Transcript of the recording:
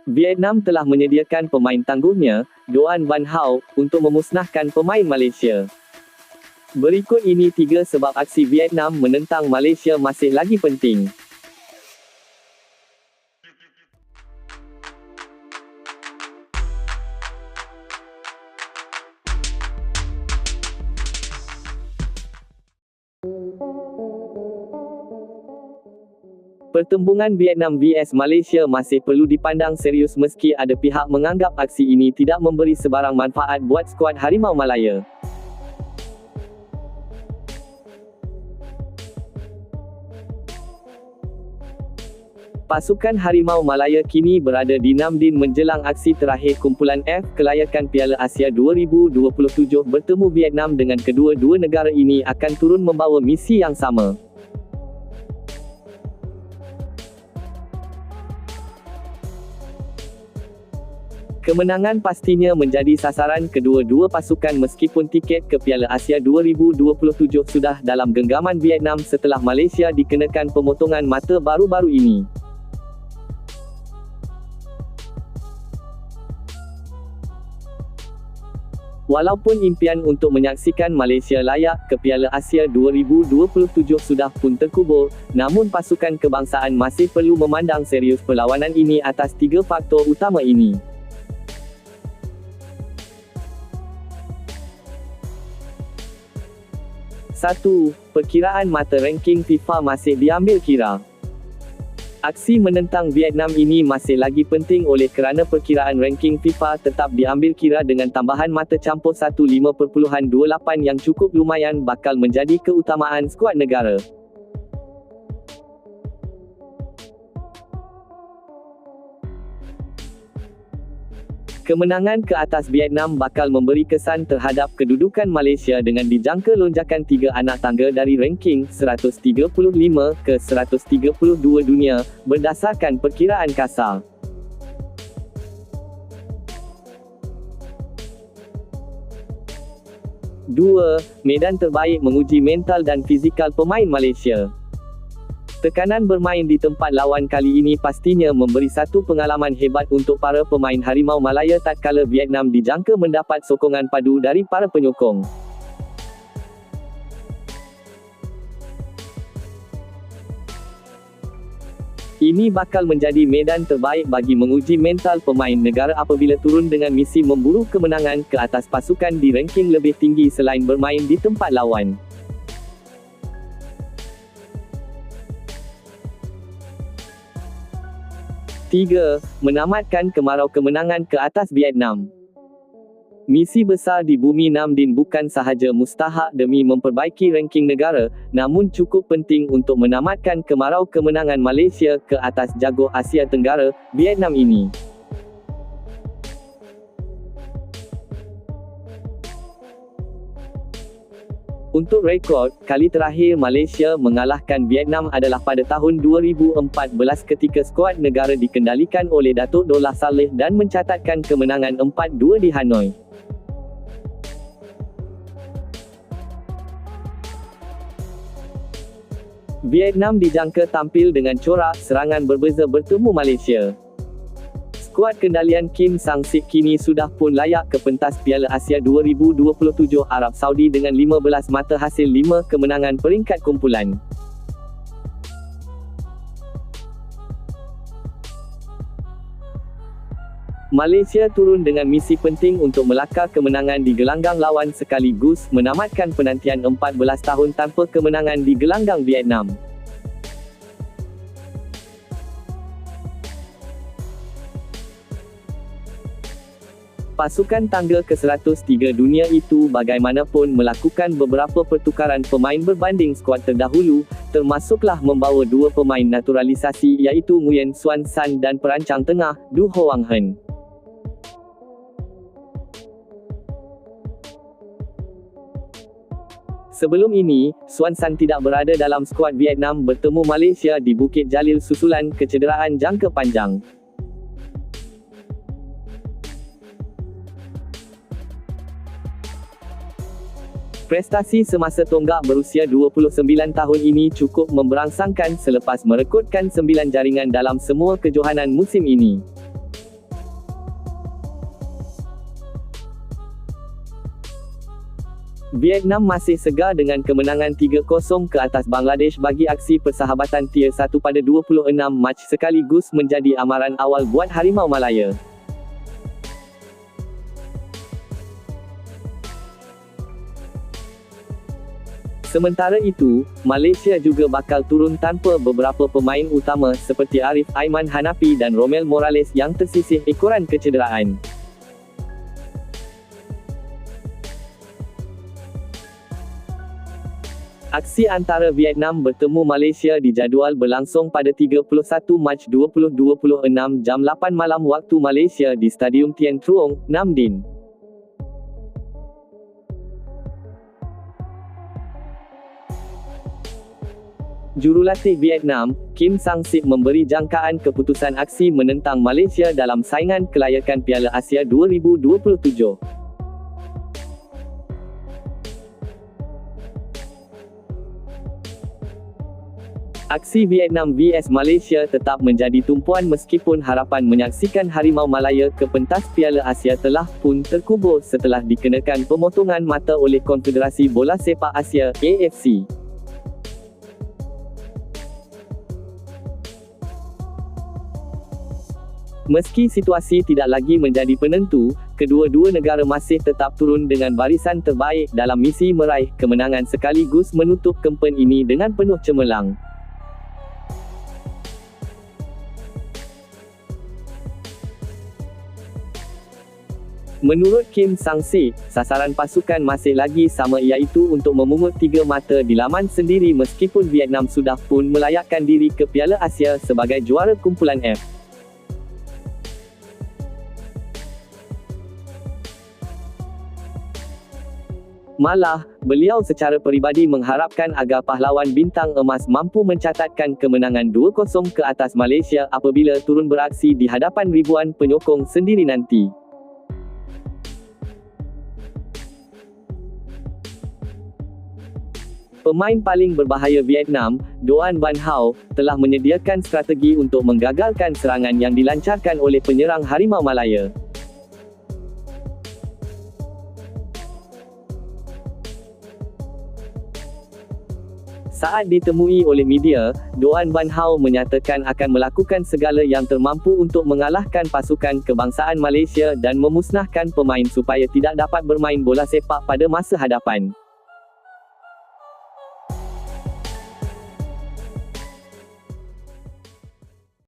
Vietnam telah menyediakan pemain tangguhnya, Doan Van Hau, untuk memusnahkan pemain Malaysia. Berikut ini 3 sebab aksi Vietnam menentang Malaysia masih lagi penting. Pertembungan Vietnam vs Malaysia masih perlu dipandang serius meski ada pihak menganggap aksi ini tidak memberi sebarang manfaat buat skuad Harimau Malaya. Pasukan Harimau Malaya kini berada di Nam Dinh menjelang aksi terakhir kumpulan F kelayakan Piala Asia 2027 bertemu Vietnam dengan kedua-dua negara ini akan turun membawa misi yang sama. Kemenangan pastinya menjadi sasaran kedua-dua pasukan meskipun tiket ke Piala Asia 2027 sudah dalam genggaman Vietnam setelah Malaysia dikenakan pemotongan mata baru-baru ini. Walaupun impian untuk menyaksikan Malaysia layak ke Piala Asia 2027 sudah pun terkubur, namun pasukan kebangsaan masih perlu memandang serius perlawanan ini atas 3 faktor utama ini. 1. Perkiraan mata ranking FIFA masih diambil kira. Aksi menentang Vietnam ini masih lagi penting oleh kerana perkiraan ranking FIFA tetap diambil kira dengan tambahan mata campur 15.28 yang cukup lumayan bakal menjadi keutamaan skuad negara. Kemenangan ke atas Vietnam bakal memberi kesan terhadap kedudukan Malaysia dengan dijangka lonjakan 3 anak tangga dari ranking 135 ke 132 dunia, berdasarkan perkiraan kasar. Dua, medan terbaik menguji mental dan fizikal pemain Malaysia. Tekanan bermain di tempat lawan kali ini pastinya memberi satu pengalaman hebat untuk para pemain Harimau Malaya tatkala Vietnam dijangka mendapat sokongan padu dari para penyokong. Ini bakal menjadi medan terbaik bagi menguji mental pemain negara apabila turun dengan misi memburu kemenangan ke atas pasukan di ranking lebih tinggi selain bermain di tempat lawan. 3. Menamatkan kemarau kemenangan ke atas Vietnam. Misi besar di bumi Nam Dinh bukan sahaja mustahak demi memperbaiki ranking negara, namun cukup penting untuk menamatkan kemarau kemenangan Malaysia ke atas jago Asia Tenggara, Vietnam ini. Untuk rekod, kali terakhir Malaysia mengalahkan Vietnam adalah pada tahun 2014 ketika skuad negara dikendalikan oleh Datuk Dollah Saleh dan mencatatkan kemenangan 4-2 di Hanoi. Vietnam dijangka tampil dengan corak serangan berbeza bertemu Malaysia. Skuad kendalian Kim Sang-sik kini sudah pun layak ke pentas Piala Asia 2027 Arab Saudi dengan 15 mata hasil 5 kemenangan peringkat kumpulan. Malaysia turun dengan misi penting untuk melakar kemenangan di gelanggang lawan sekaligus menamatkan penantian 14 tahun tanpa kemenangan di gelanggang Vietnam. Pasukan tangga ke-103 dunia itu bagaimanapun melakukan beberapa pertukaran pemain berbanding skuad terdahulu, termasuklah membawa 2 pemain naturalisasi iaitu Nguyen Xuan San dan perancang tengah, Du Hoang Hen. Sebelum ini, Xuan San tidak berada dalam skuad Vietnam bertemu Malaysia di Bukit Jalil susulan kecederaan jangka panjang. Prestasi semasa tonggak berusia 29 tahun ini cukup memberangsangkan selepas merekodkan 9 jaringan dalam semua kejohanan musim ini. Vietnam masih segar dengan kemenangan 3-0 ke atas Bangladesh bagi aksi persahabatan Tier 1 pada 26 Mac sekaligus menjadi amaran awal buat Harimau Malaya. Sementara itu, Malaysia juga bakal turun tanpa beberapa pemain utama seperti Arif Aiman Hanapi dan Romel Morales yang tersisih ekoran kecederaan. Aksi antara Vietnam bertemu Malaysia dijadual berlangsung pada 31 Mac 2026 jam 8 malam waktu Malaysia di Stadium Tien Truong, Nam Dinh. Jurulatih Vietnam, Kim Sang-sik memberi jangkaan keputusan aksi menentang Malaysia dalam saingan kelayakan Piala Asia 2027. Aksi Vietnam vs Malaysia tetap menjadi tumpuan meskipun harapan menyaksikan Harimau Malaya ke pentas Piala Asia telah pun terkubur setelah dikenakan pemotongan mata oleh Konfederasi Bola Sepak Asia, AFC. Meski situasi tidak lagi menjadi penentu, kedua-dua negara masih tetap turun dengan barisan terbaik dalam misi meraih kemenangan sekaligus menutup kempen ini dengan penuh cemerlang. Menurut Kim Sang-sik, sasaran pasukan masih lagi sama iaitu untuk memungut 3 mata di laman sendiri meskipun Vietnam sudah pun melayakkan diri ke Piala Asia sebagai juara kumpulan F. Malah, beliau secara peribadi mengharapkan agar pahlawan bintang emas mampu mencatatkan kemenangan 2-0 ke atas Malaysia apabila turun beraksi di hadapan ribuan penyokong sendiri nanti. Pemain paling berbahaya Vietnam, Doan Van Hau, telah menyediakan strategi untuk menggagalkan serangan yang dilancarkan oleh penyerang Harimau Malaya. Saat ditemui oleh media, Doan Van Hau menyatakan akan melakukan segala yang termampu untuk mengalahkan pasukan kebangsaan Malaysia dan memusnahkan pemain supaya tidak dapat bermain bola sepak pada masa hadapan.